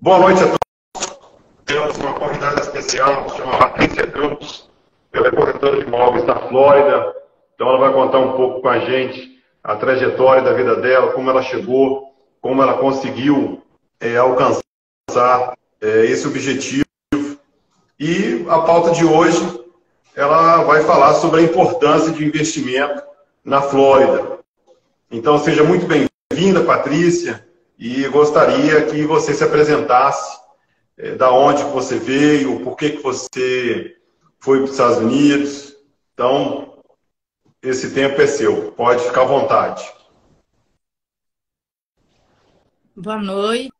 Boa noite a todos. Temos uma convidada especial, chama Patrícia Campos. Ela é corretora de imóveis na Flórida. Então ela vai contar um pouco com a gente a trajetória da vida dela, como ela chegou, como ela conseguiu alcançar esse objetivo. E a pauta de hoje, ela vai falar sobre a importância de investimento na Flórida. Então seja muito bem-vinda, Patrícia, e gostaria que você se apresentasse, da onde que você veio, por que que você foi para os Estados Unidos. Então, esse tempo é seu, pode ficar à vontade. Boa noite,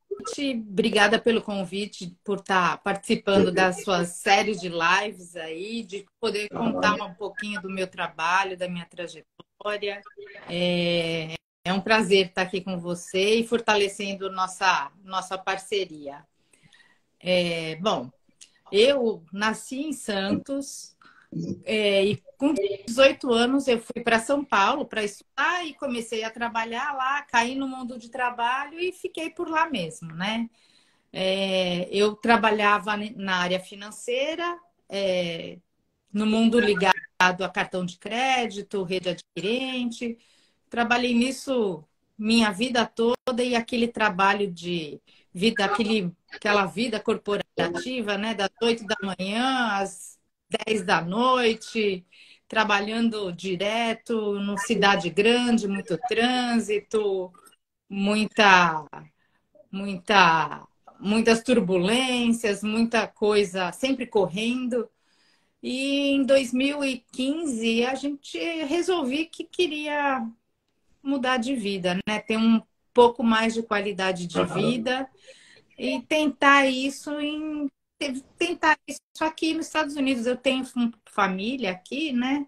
obrigada pelo convite, por estar participando das suas séries de lives aí, de poder contar um pouquinho do meu trabalho, da minha trajetória. É um prazer estar aqui com você e fortalecendo nossa parceria. Bom, eu nasci em Santos e com 18 anos eu fui para São Paulo para estudar e comecei a trabalhar lá, caí no mundo de trabalho e fiquei por lá mesmo, né? Eu trabalhava na área financeira, no mundo ligado a cartão de crédito, rede adquirente. Trabalhei nisso minha vida toda e aquele trabalho de vida, aquela vida corporativa, né? Das 8 da manhã às 10 da noite, trabalhando direto no cidade grande, muito trânsito, muita, muitas turbulências, muita coisa, sempre correndo. E em 2015 a gente resolvi que queria mudar de vida, né? Ter um pouco mais de qualidade de vida e tentar isso aqui nos Estados Unidos. Eu tenho família aqui, né?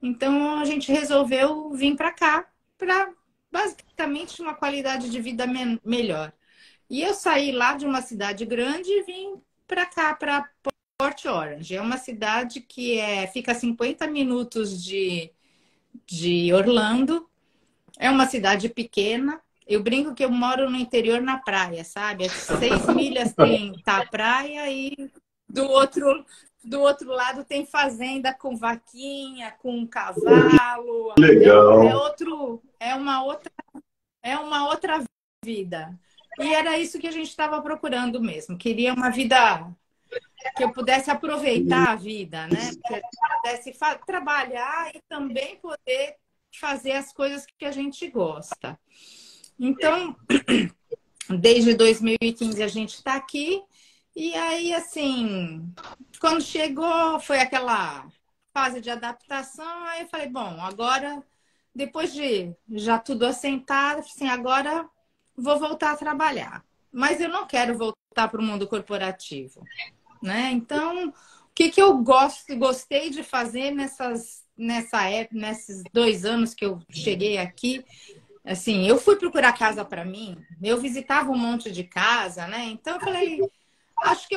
Então a gente resolveu vir para cá para basicamente uma qualidade de vida melhor. E eu saí lá de uma cidade grande e vim para cá, para Port Orange. É uma cidade que fica a 50 minutos de Orlando. É uma cidade pequena. Eu brinco que eu moro no interior na praia, sabe? 6 milhas tá a praia e do outro lado tem fazenda com vaquinha, com cavalo. Legal. É uma outra vida. E era isso que a gente estava procurando mesmo. Queria uma vida que eu pudesse aproveitar a vida, né? Que eu pudesse trabalhar e também poder fazer as coisas que a gente gosta. Então, desde 2015 a gente está aqui. E aí, assim, quando chegou, foi aquela fase de adaptação. Aí eu falei, bom, agora, depois de já tudo assentado, assim, agora vou voltar a trabalhar. Mas eu não quero voltar para o mundo corporativo, né? Então, o que eu gostei de fazer nesses 2 anos que eu cheguei aqui, assim, eu fui procurar casa para mim, eu visitava um monte de casa, né? Então eu falei, acho que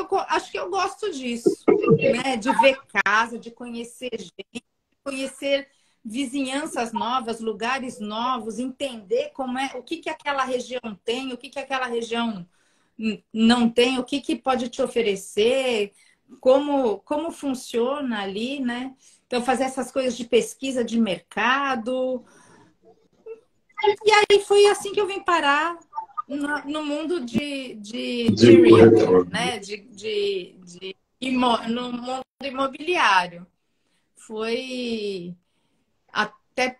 eu gosto disso, né? De ver casa, de conhecer gente, conhecer vizinhanças novas, lugares novos, entender o que aquela região tem, o que aquela região não tem, o que pode te oferecer, como funciona ali, né? Então, fazer essas coisas de pesquisa de mercado. E aí foi assim que eu vim parar no mundo de realtor, né? No mundo imobiliário. Foi até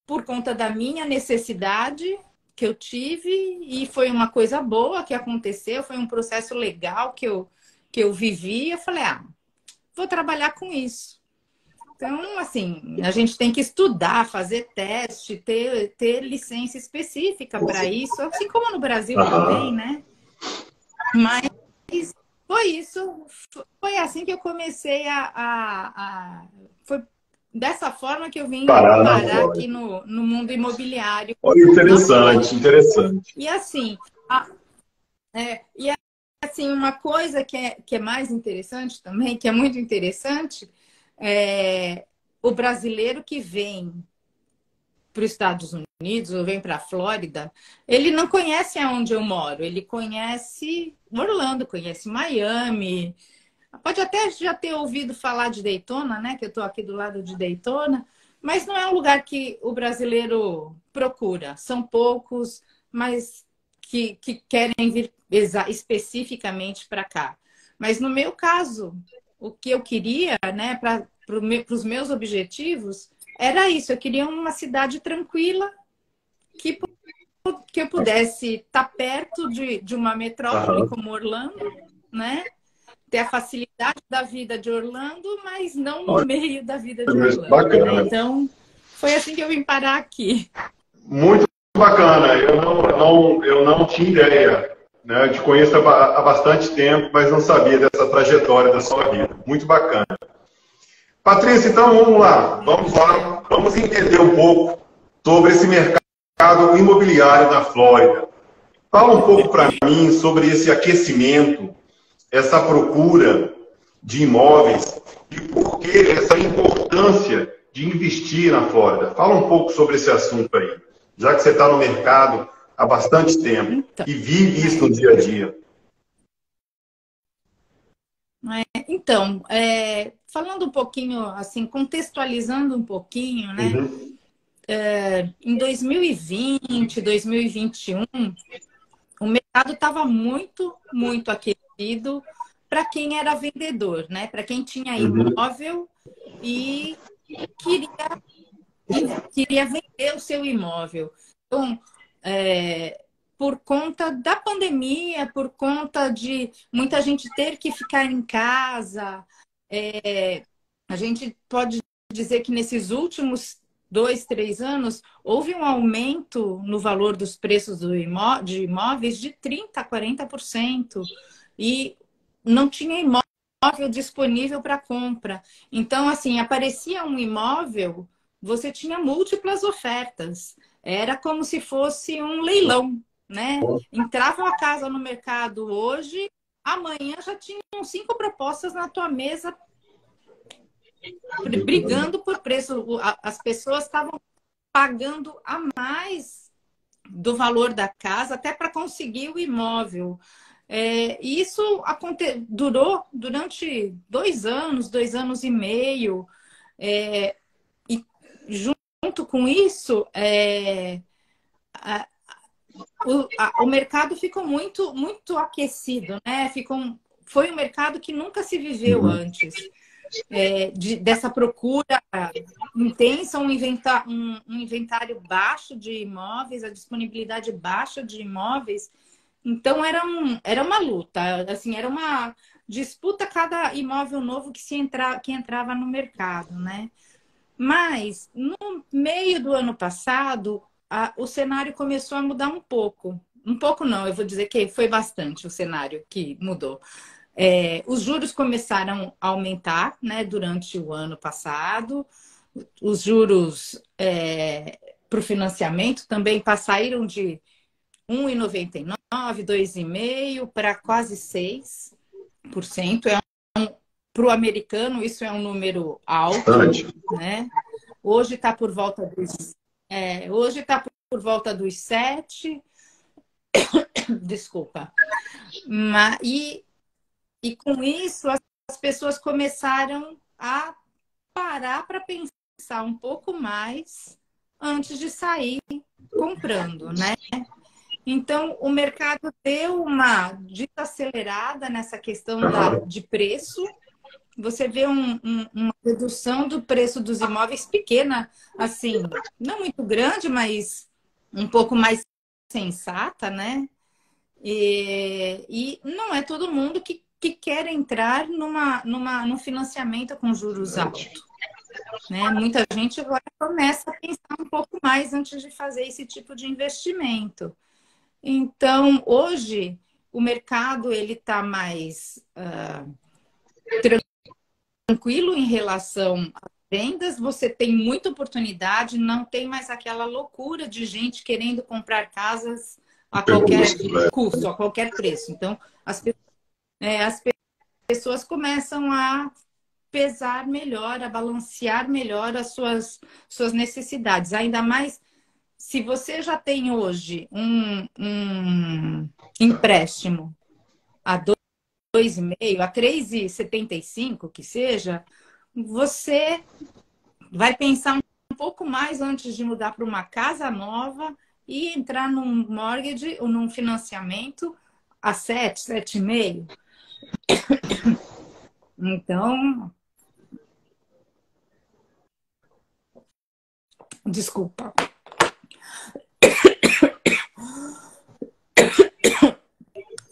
por conta da minha necessidade que eu tive e foi uma coisa boa que aconteceu, foi um processo legal que eu vivi. Eu falei, vou trabalhar com isso. Então, assim, a gente tem que estudar, fazer teste, ter licença específica para isso, assim como no Brasil também, né? Mas foi isso, foi assim que eu comecei foi dessa forma que eu vim parar aqui no mundo imobiliário. Interessante, interessante. E assim, uma coisa que é mais interessante também, que é muito interessante, o brasileiro que vem para os Estados Unidos ou vem para a Flórida, ele não conhece aonde eu moro. Ele conhece Orlando, conhece Miami. Pode até já ter ouvido falar de Daytona, né? Que eu estou aqui do lado de Daytona. Mas não é um lugar que o brasileiro procura. São poucos, mas que querem vir especificamente para cá. Mas no meu caso, o que eu queria, né, para os meus objetivos, era isso. Eu queria uma cidade tranquila que eu pudesse estar perto de uma metrópole como Orlando, né? Ter a facilidade da vida de Orlando, mas não no meio da vida de Orlando. Bacana. Né? Então, foi assim que eu vim parar aqui. Muito bacana. Eu não tinha ideia. Né? Eu te conheço há bastante tempo, mas não sabia dessa trajetória da sua vida. Muito bacana. Patrícia, então vamos lá. Vamos entender um pouco sobre esse mercado imobiliário na Flórida. Fala um pouco para mim sobre esse aquecimento, essa procura de imóveis e por que essa importância de investir na Flórida. Fala um pouco sobre esse assunto aí, já que você está no mercado há bastante tempo e vive isso no dia a dia. Então, falando um pouquinho, assim, contextualizando um pouquinho, né? Uhum. Em 2020, 2021, o mercado estava muito, muito aquecido para quem era vendedor, né? Para quem tinha imóvel e queria vender o seu imóvel. Então, por conta da pandemia, por conta de muita gente ter que ficar em casa, a gente pode dizer que nesses últimos 2, 3 anos houve um aumento no valor dos preços de imóveis de 30% a 40%. E não tinha imóvel disponível para compra. Então, assim, aparecia um imóvel, você tinha múltiplas ofertas. Era como se fosse um leilão, né? Entrava uma casa no mercado hoje, amanhã já tinham 5 propostas na tua mesa brigando por preço. As pessoas estavam pagando a mais do valor da casa até para conseguir o imóvel. E isso durou durante 2 anos, 2 anos e meio. E junto com isso, o mercado ficou muito, muito aquecido, né? Foi um mercado que nunca se viveu antes. Dessa procura intensa, um inventário baixo de imóveis, a disponibilidade baixa de imóveis. Então, era uma luta, assim, era uma disputa cada imóvel novo que entrava no mercado, né? Mas, no meio do ano passado, o cenário começou a mudar um pouco. Um pouco não, eu vou dizer que foi bastante o cenário que mudou. Os juros começaram a aumentar, né, durante o ano passado. Os juros para o financiamento também passaram de 1,99, 2,5% para quase 6%. Para o americano, isso é um número alto, né? Hoje está por volta dos 7%. Desculpa. E com isso, as pessoas começaram a parar para pensar um pouco mais antes de sair comprando, né? Então, o mercado deu uma desacelerada nessa questão de preço. Você vê uma redução do preço dos imóveis pequena, assim, não muito grande, mas um pouco mais sensata, né? E não é todo mundo que quer entrar num financiamento com juros altos. Né? Muita gente agora começa a pensar um pouco mais antes de fazer esse tipo de investimento. Então, hoje, o mercado está mais tranquilo em relação às vendas. Você tem muita oportunidade, não tem mais aquela loucura de gente querendo comprar casas a qualquer custo, a qualquer preço. Então, as pessoas começam a pesar melhor, a balancear melhor as suas necessidades. Ainda mais se você já tem hoje um empréstimo a 2,5, a 3,75, que seja, você vai pensar um pouco mais antes de mudar para uma casa nova e entrar num mortgage ou num financiamento a 7, 7,5. Então, desculpa.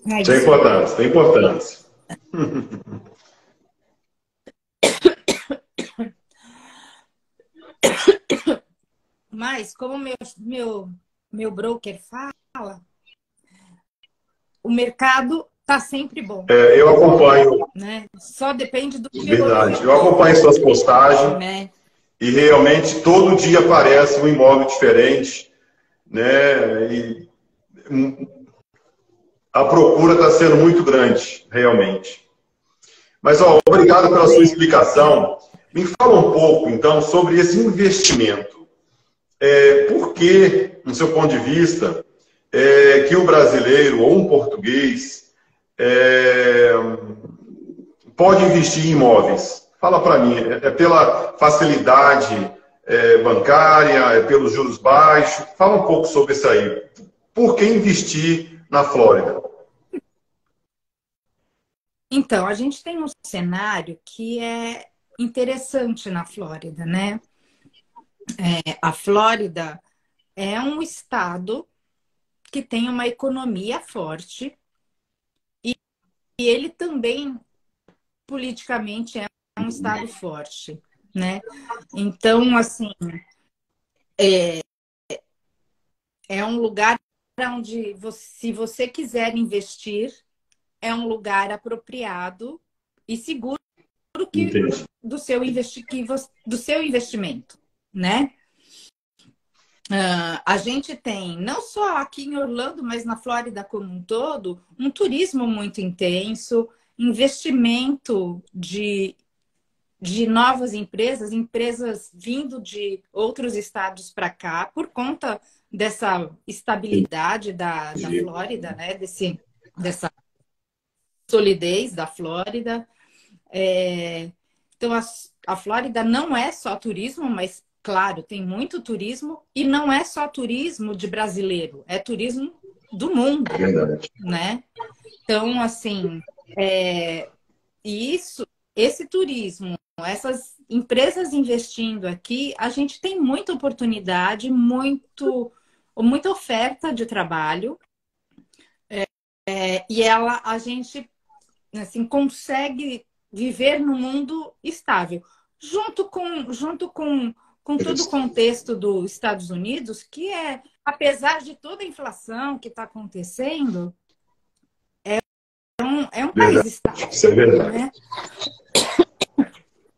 Tem importância, tem importância. Mas, como meu broker fala, o mercado está sempre bom. Eu acompanho. Né? Só depende do que Verdade. Eu acompanho suas postagens, né? E realmente todo dia aparece um imóvel diferente, né? E a procura está sendo muito grande, realmente. Mas, obrigado pela sua explicação. Me fala um pouco, então, sobre esse investimento. Por que, no seu ponto de vista, que o brasileiro ou um português pode investir em imóveis? Fala para mim, é pela facilidade bancária, é pelos juros baixos? Fala um pouco sobre isso aí. Por que investir na Flórida? Então, a gente tem um cenário que é interessante na Flórida, né? A Flórida é um estado que tem uma economia forte e ele também, politicamente, é um estado forte, né? Então, assim, é um lugar onde, se você quiser investir, é um lugar apropriado e seguro do seu investimento, né? A gente tem, não só aqui em Orlando, mas na Flórida como um todo, um turismo muito intenso, investimento de novas empresas vindo de outros estados para cá, por conta dessa estabilidade da Flórida, né? Dessa solidez da Flórida. Então, a Flórida não é só turismo, mas, claro, tem muito turismo, e não é só turismo de brasileiro, é turismo do mundo, né? Então, assim, esse turismo, essas empresas investindo aqui, a gente tem muita oportunidade, muita oferta de trabalho, e a gente assim, consegue viver num mundo estável. Junto com todo o contexto dos Estados Unidos, que apesar de toda a inflação que está acontecendo, é um país estável. Isso é verdade. Né?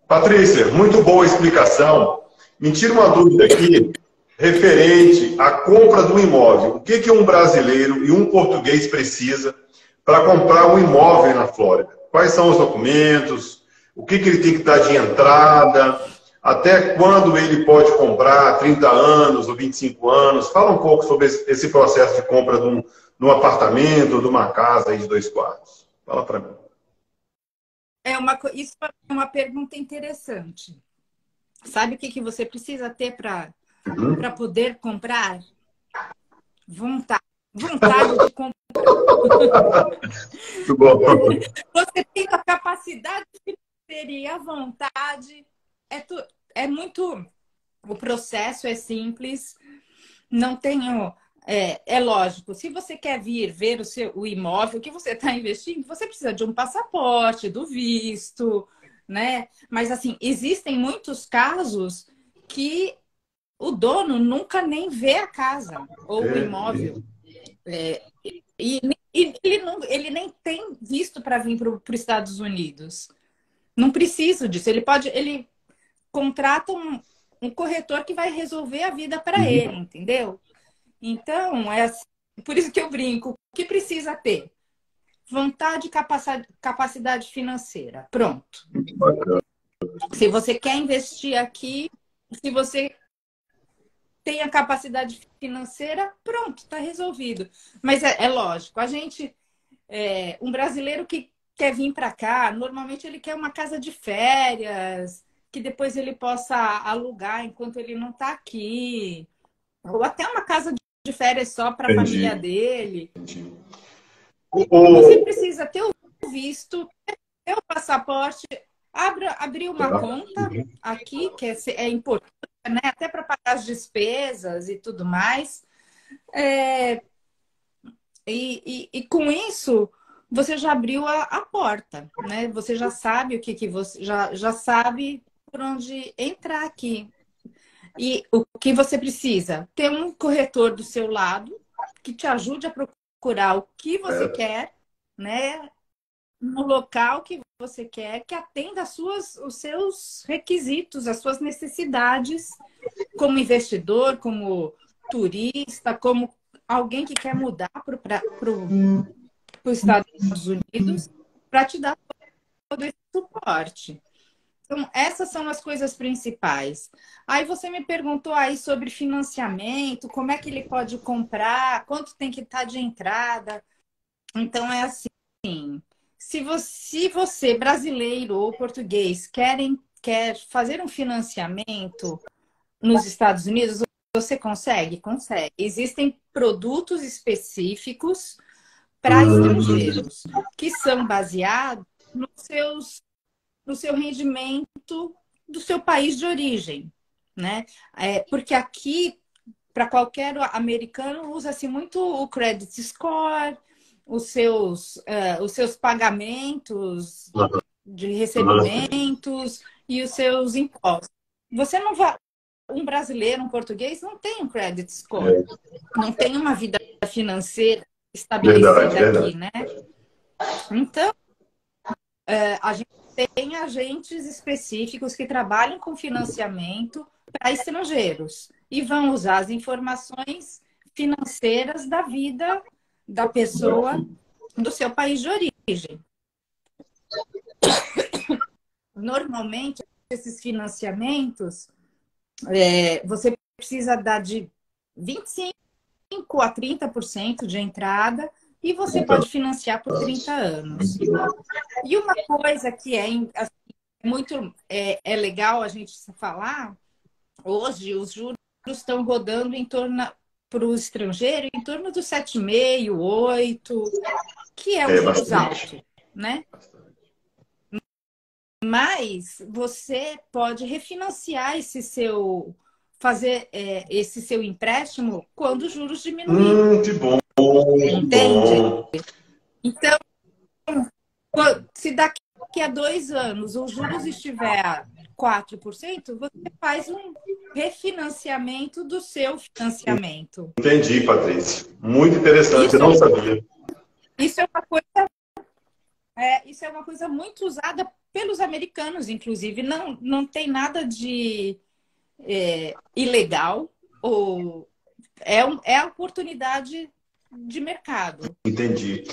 Patrícia, muito boa explicação. Me tira uma dúvida aqui, referente à compra do imóvel. O que um brasileiro e um português precisa para comprar um imóvel na Flórida? Quais são os documentos? O que ele tem que dar de entrada? Até quando ele pode comprar? 30 anos ou 25 anos? Fala um pouco sobre esse processo de compra de um apartamento ou de uma casa aí de 2 quartos. Fala para mim. Isso é uma pergunta interessante. Sabe o que você precisa ter para poder comprar? Vontade de comprar. Muito bom. Você tem a capacidade financeira e a vontade. É muito. O processo é simples. Não tenho. É lógico, se você quer vir ver o imóvel que você está investindo, você precisa de um passaporte, do visto, né? Mas, assim, existem muitos casos que o dono nunca nem vê a casa ou o imóvel. E ele nem tem visto para vir para os Estados Unidos. Não precisa disso. Ele contrata um corretor que vai resolver a vida para ele, entendeu? Então, por isso que eu brinco. O que precisa ter? Vontade e capacidade financeira. Pronto. Muito bacana. Se você quer investir aqui, se você tem a capacidade financeira, pronto, está resolvido. Mas é lógico, a gente, um brasileiro que quer vir para cá, normalmente ele quer uma casa de férias, que depois ele possa alugar enquanto ele não está aqui, ou até uma casa de férias só para a família dele. Você precisa ter o visto, ter o passaporte, abrir uma conta aqui, que é importante, né? Até para pagar as despesas e tudo mais. E com isso, você já abriu a porta, né? Você já sabe o que você já sabe por onde entrar aqui. E o que você precisa? Ter um corretor do seu lado que te ajude a procurar o que você quer, né? No local que você quer, que atenda os seus requisitos, as suas necessidades, como investidor, como turista, como alguém que quer mudar para os Estados Unidos, para te dar todo esse suporte. Então, essas são as coisas principais. Aí você me perguntou aí sobre financiamento, como é que ele pode comprar, quanto tem que estar de entrada. Então, é assim, se você, brasileiro ou português, quer fazer um financiamento nos Estados Unidos, você consegue? Consegue. Existem produtos específicos para estrangeiros, que são baseados no seu rendimento do seu país de origem, né? Porque aqui, para qualquer americano, usa-se muito o credit score, os seus pagamentos de recebimentos e os seus impostos. Você não vai... Um brasileiro, um português, não tem um credit score, não tem uma vida financeira estabelecida aqui, né? Então, a gente tem agentes específicos que trabalham com financiamento para estrangeiros e vão usar as informações financeiras da vida da pessoa do seu país de origem. Normalmente, esses financiamentos, você precisa dar de 25% a 30% de entrada e você pode financiar por 30 anos. E uma coisa que assim, muito legal a gente falar, hoje os juros estão rodando em torno, para o estrangeiro, em torno dos 7,5%, 8%, que é um juros alto, né? Mas você pode refinanciar fazer esse seu empréstimo quando os juros diminuírem. Que bom! Entende? Então, se daqui a 2 anos os juros estiver a 4%, você faz um refinanciamento do seu financiamento. Entendi, Patrícia. Muito interessante, eu não sabia. Isso é uma coisa muito usada pelos americanos, inclusive. Não tem nada de ilegal, ou é a oportunidade de mercado. Entendi.